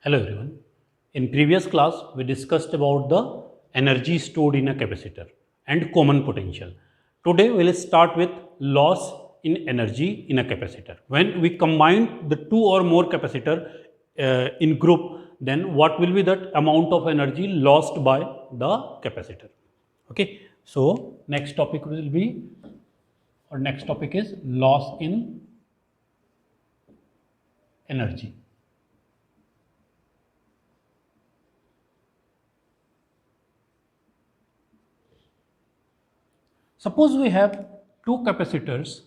Hello everyone. In previous class, we discussed about the energy stored in a capacitor and common potential. Today, we will start with loss in energy in a capacitor. When we combine the two or more capacitor in group, then what will be that amount of energy lost by the capacitor? Okay. So, next topic will be, or next topic is loss in energy. Suppose we have two capacitors.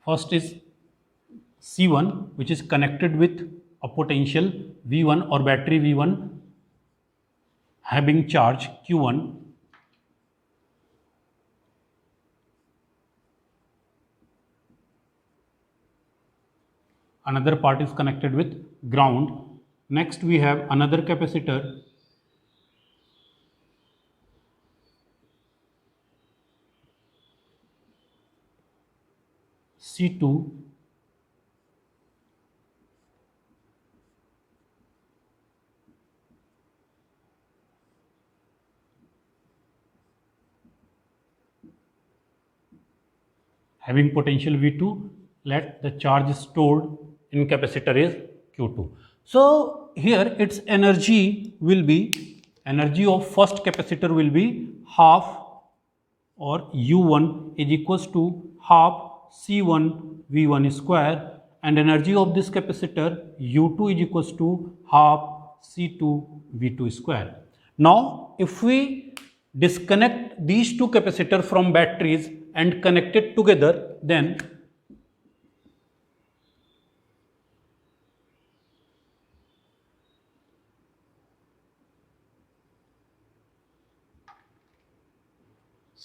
First is C1, which is connected with a potential V1 or battery V1 having charge Q1. Another part is connected with ground. Next we have another capacitor C2 having potential V2. Let the charge stored in capacitor is Q2. So here its energy will be, energy of first capacitor will be half, or U1 is equals to half C1 V1 square, and energy of this capacitor U2 is equals to half C2 V2 square. Now if we disconnect these two capacitors from batteries and connect it together, then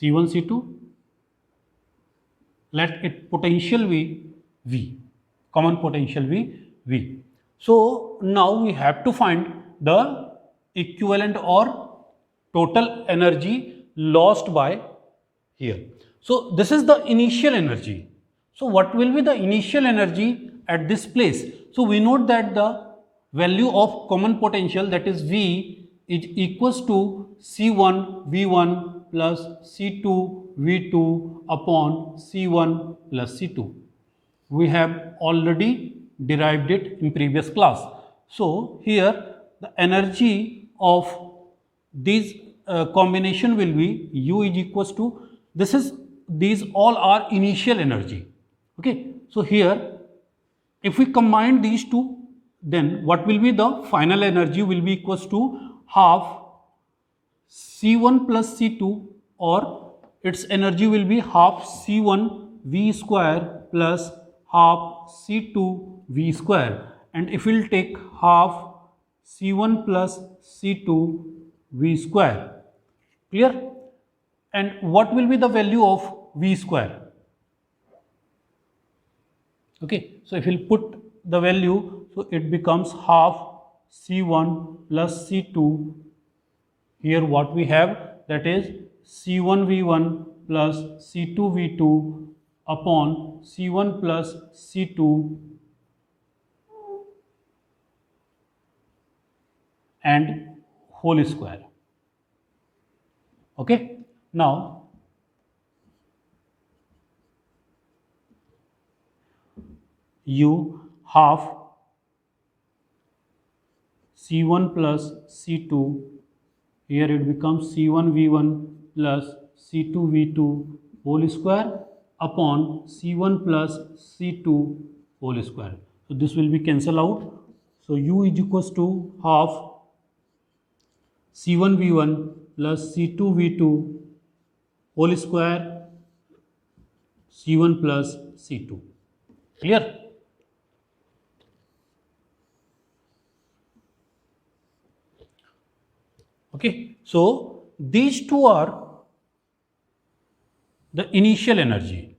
C1 C2, let it potential be V, common potential be V. So now we have to find the equivalent or total energy lost by here. So this is the initial energy. So what will be the initial energy at this place? So we note that the value of common potential, that is V, is equals to C1 V1 plus C2 V2 upon C1 plus C2. We have already derived it in previous class. So here the energy of these combination will be U is equals to, these all are initial energy. Okay, so here if we combine these two, then what will be the final energy will be equals to half C1 plus C2, or its energy will be half C1 V square plus half C2 V square, and if we will take half C1 plus C2 V square, clear? And what will be the value of V square? Okay, so if we'll put the value, so it becomes half C1 plus C2. Here what we have, that is C1 V1 plus C2 V2 upon C1 plus C2 and whole square. Okay, now U half C1 plus C2, here it becomes C1 V1 plus C2 V2 whole square upon C1 plus C2 whole square. So this will be cancelled out. So U is equals to half C1 V1 plus C2 V2 whole square C1 plus C2. Clear? Okay, so these two are the initial energy,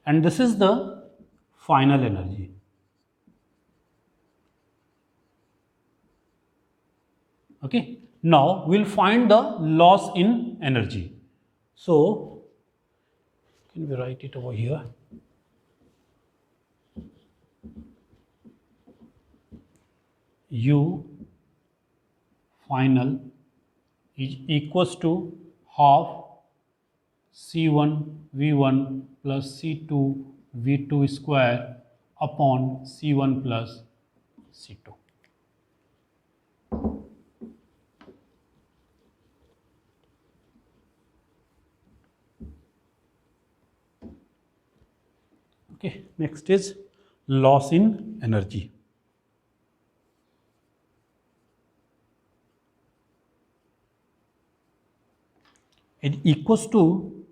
and this is the final energy. Okay. Now we'll find the loss in energy. So can we write it over here? U final is equals to half C1 V1 plus C2 V2 square upon C1 plus C2. Okay, next is loss in energy. It equals to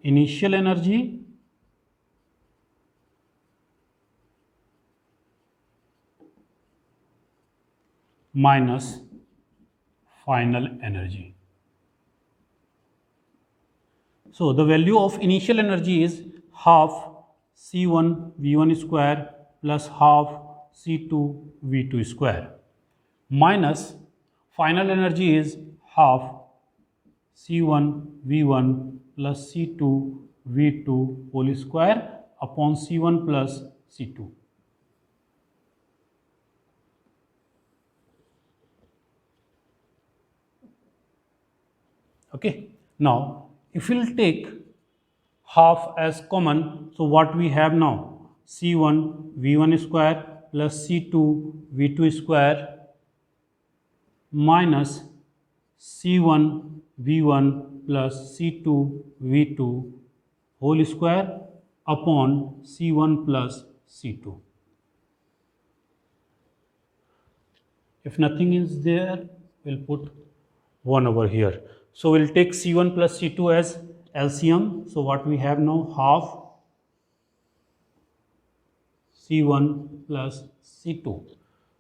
initial energy minus final energy. So the value of initial energy is half C1 V1 square plus half C2 V2 square minus final energy is half C1 V1 plus C2 V2 whole square upon C1 plus C2. Okay. Now, if we'll take half as common, so what we have now? C1 V1 square plus C2 V2 square minus C1 V1 plus C2 V2 whole square upon C1 plus C2. If nothing is there, we'll put 1 over here. So we'll take C1 plus C2 as LCM. So what we have now, half C1 plus C2.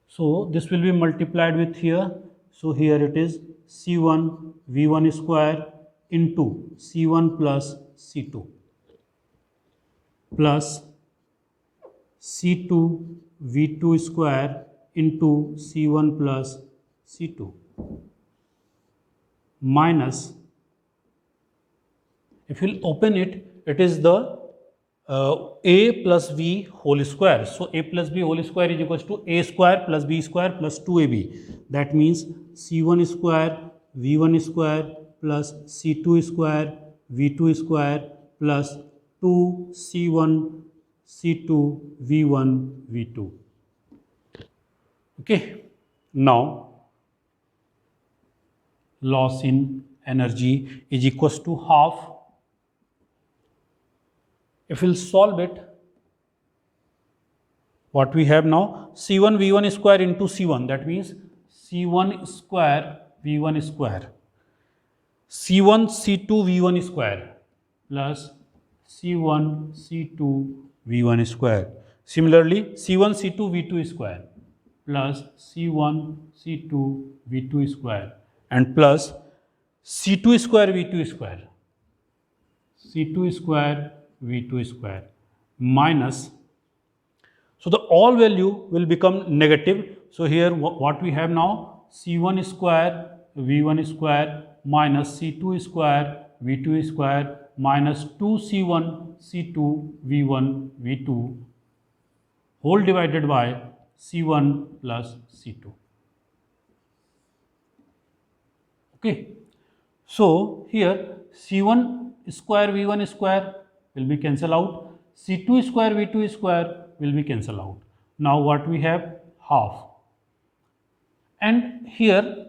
So this will be multiplied with here. So here it is C1 V1 square into C1 plus C2 plus C2 V2 square into C1 plus C2 minus, if you'll open it, it is the A plus B whole square. So A plus B whole square is equals to A square plus B square plus 2AB. That means C1 square V1 square plus C2 square V2 square plus 2C1 C2 V1 V2. Okay. Now loss in energy is equals to half. If we'll solve it, what we have now, C1 V1 square into C1, that means C1 square V1 square, C1 C2 V1 square plus C1 C2 V1 square. Similarly, C1 C2 V2 square plus C1 C2 V2 square and plus C2 square V2 square, C2 square V2 square minus, so the all value will become negative. So here what we have now, C1 square V1 square minus C2 square V2 square minus 2C1 C2 V1 V2 whole divided by C1 plus C2. Okay. So here C1 square V1 square will be cancelled out, C2 square V2 square will be cancelled out. Now what we have, half, and here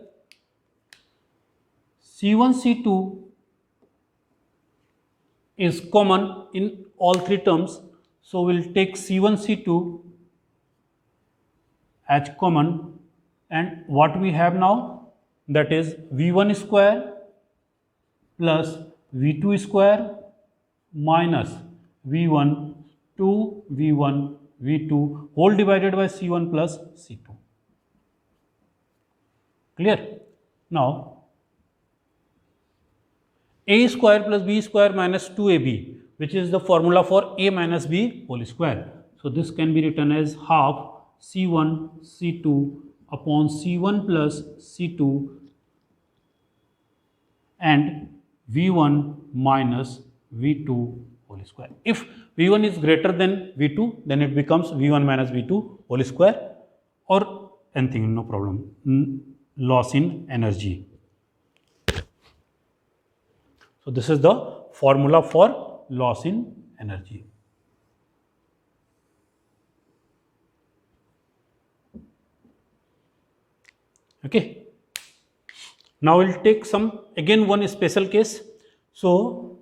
C1 C2 is common in all three terms. So we'll take C1 C2 as common, and what we have now, that is V1 square plus V2 square minus V1 2 V1 V2 whole divided by C1 plus C2. Clear? Now A square plus B square minus 2AB, which is the formula for A minus B whole square. So this can be written as half C1 C2 upon C1 plus C2 and V1 minus V2 whole square. If V1 is greater than V2, then it becomes V1 minus V2 whole square or anything, no problem. Loss in energy. So this is the formula for loss in energy. Okay. Now we'll take some again one special case. So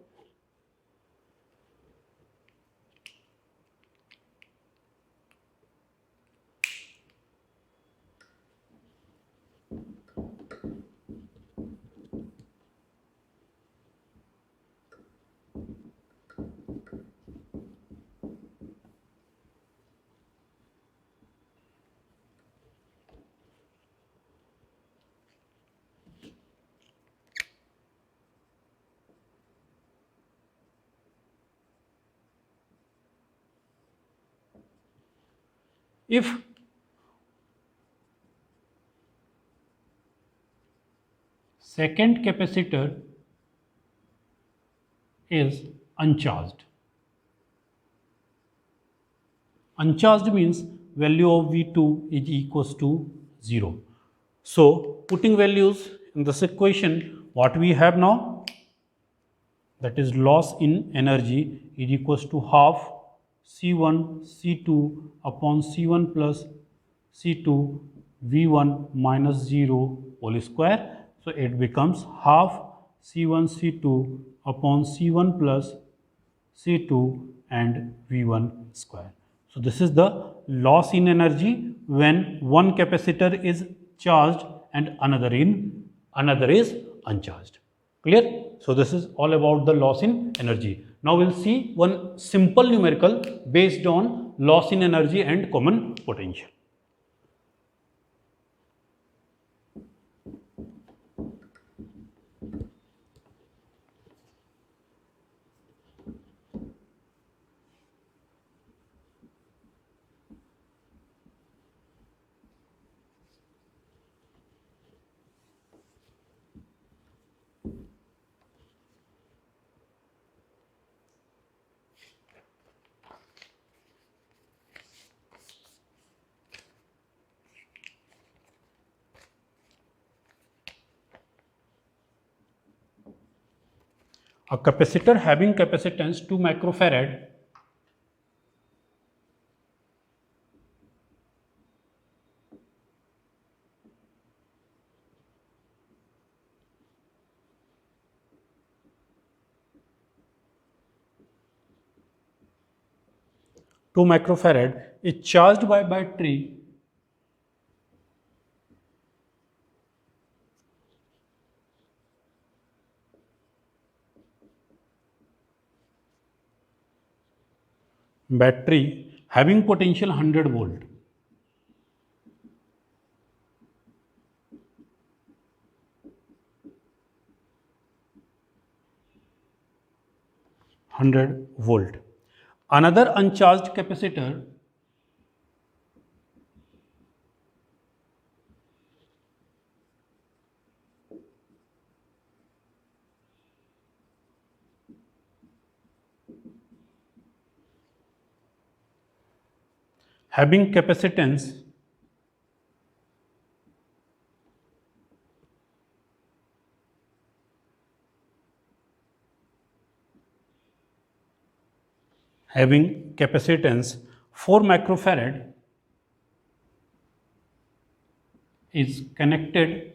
if second capacitor is uncharged. Uncharged means value of V2 is equals to 0. So putting values in this equation, what we have now, that is loss in energy is equals to half C1 C2 upon C1 plus C2 V1 minus 0 whole square. So it becomes half C1 C2 upon C1 plus C2 and V1 square. So this is the loss in energy when one capacitor is charged and another is uncharged. Clear? So this is all about the loss in energy. Now we'll see one simple numerical based on loss in energy and common potential. A capacitor having capacitance 2 microfarad is charged by battery having potential 100 volt. Another uncharged capacitor having capacitance having capacitance 4 microfarad is connected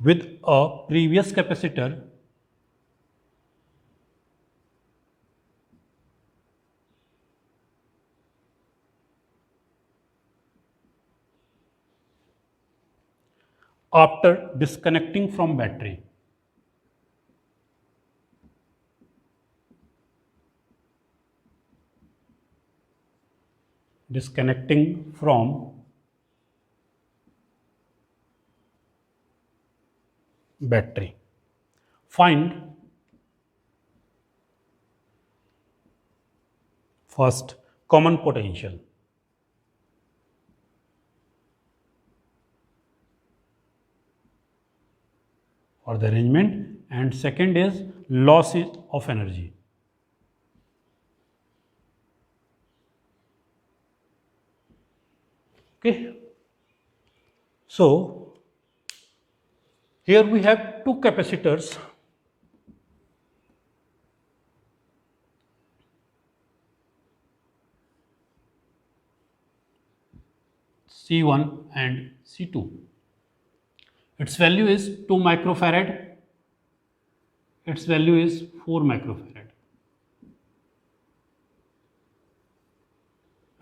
with a previous capacitor after disconnecting from battery. Disconnecting from battery. Find first common potential or the arrangement, and second is loss of energy. Okay. So here we have two capacitors. C1 and C2. Its value is 2 microfarad. Its value is 4 microfarad.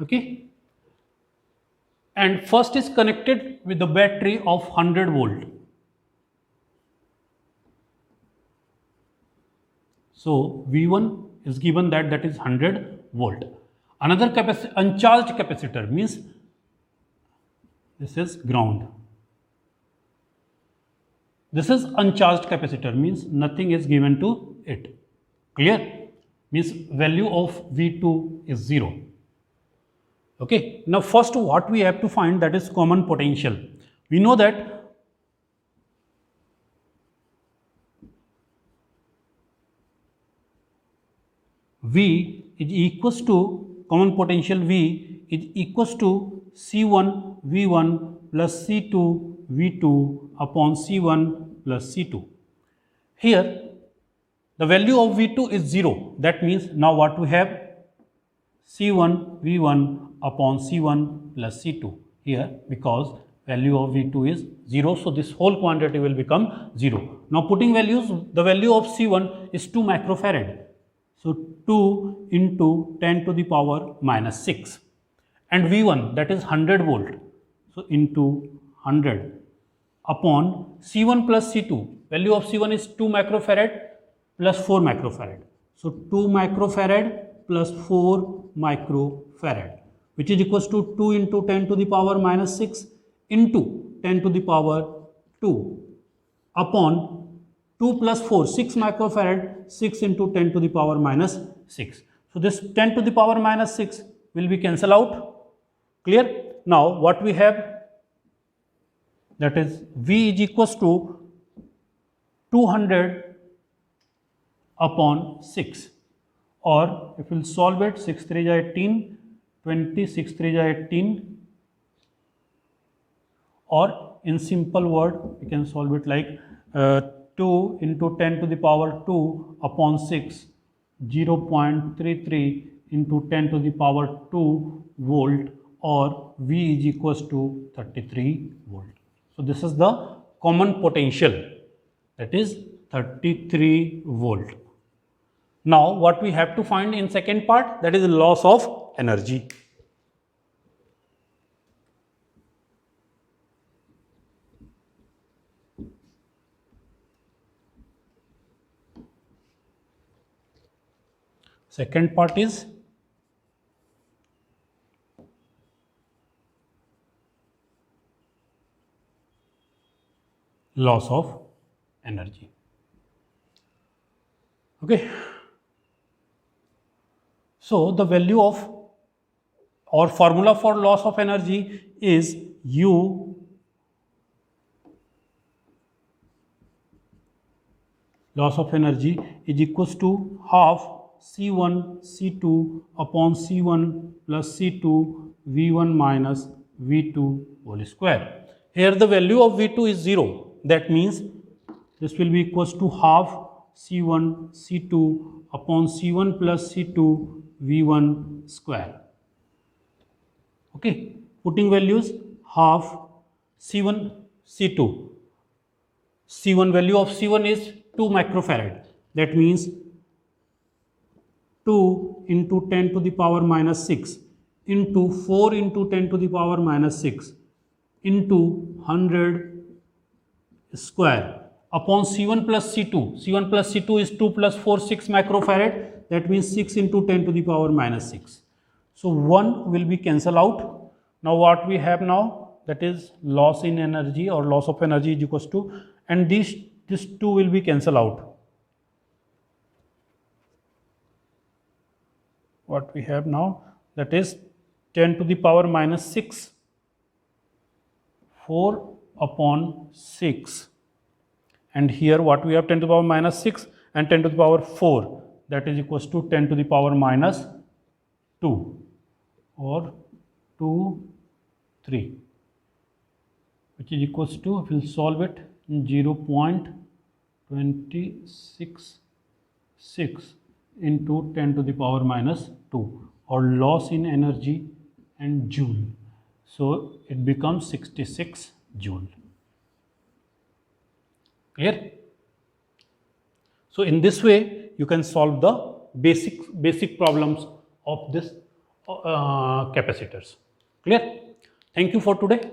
Okay. And first is connected with the battery of 100 volt. So V1 is given that is 100 volt. Another uncharged capacitor means this is ground. This is uncharged capacitor means nothing is given to it. Clear? Means value of V2 is 0. Okay. Now first what we have to find, that is common potential. We know that V is equals to, common potential V is equals to C1 V1 plus C2 V2 upon C1 plus C2. Here the value of V2 is 0. That means now what we have, C1 V1 upon C1 plus C2 here, because value of V2 is 0. So this whole quantity will become 0. Now putting values, the value of C1 is 2 microfarad. So 2 into 10 to the power minus 6. And V1, that is 100 volt. So into 100 upon C1 plus C2. Value of C1 is 2 microfarad plus 4 microfarad. So 2 microfarad plus 4 microfarad, which is equals to 2 into 10 to the power minus 6 into 10 to the power 2 upon 2 plus 4, 6 microfarad, 6 into 10 to the power minus 6. So this 10 to the power minus 6 will be cancelled out. Clear? Now what we have, that is V is equals to 200 upon 6, or if we will solve it, 6 3 is 18, 20, 6 3 is 18, or in simple word we can solve it like 2 into 10 to the power 2 upon 6, 0.33 into 10 to the power 2 volt, or V is equals to 33 volt. So this is the common potential, that is 33 volt. Now what we have to find in second part, that is the loss of energy. Second part is loss of energy. Okay. So the value of, or formula for loss of energy is U loss of energy is equals to half C1 C2 upon C1 plus C2 V1 minus V2 whole square. Here the value of V2 is 0. That means this will be equals to half C1 C2 upon C1 plus C2 V1 square. Okay. Putting values, half C1 C2. C1, value of C1 is 2 microfarad. That means 2 into 10 to the power minus 6 into 4 into 10 to the power minus 6 into 100 square upon C1 plus C2. C1 plus C2 is 2 plus 4, 6 microfarad. That means 6 into 10 to the power minus 6. So 1 will be cancelled out. Now what we have now, that is loss in energy or loss of energy is equals to, and this 2 will be cancelled out. what we have now, that is 10 to the power minus 6, 4 upon 6, and here what we have, 10 to the power minus 6 and 10 to the power 4, that is equals to 10 to the power minus 2 or 2, 3, which is equals to, if we will solve it, 0.266 into 10 to the power minus 2, or loss in energy and joule. So it becomes 66 joule. Clear? So in this way you can solve the basic problems of this capacitors. Clear? Thank you for today.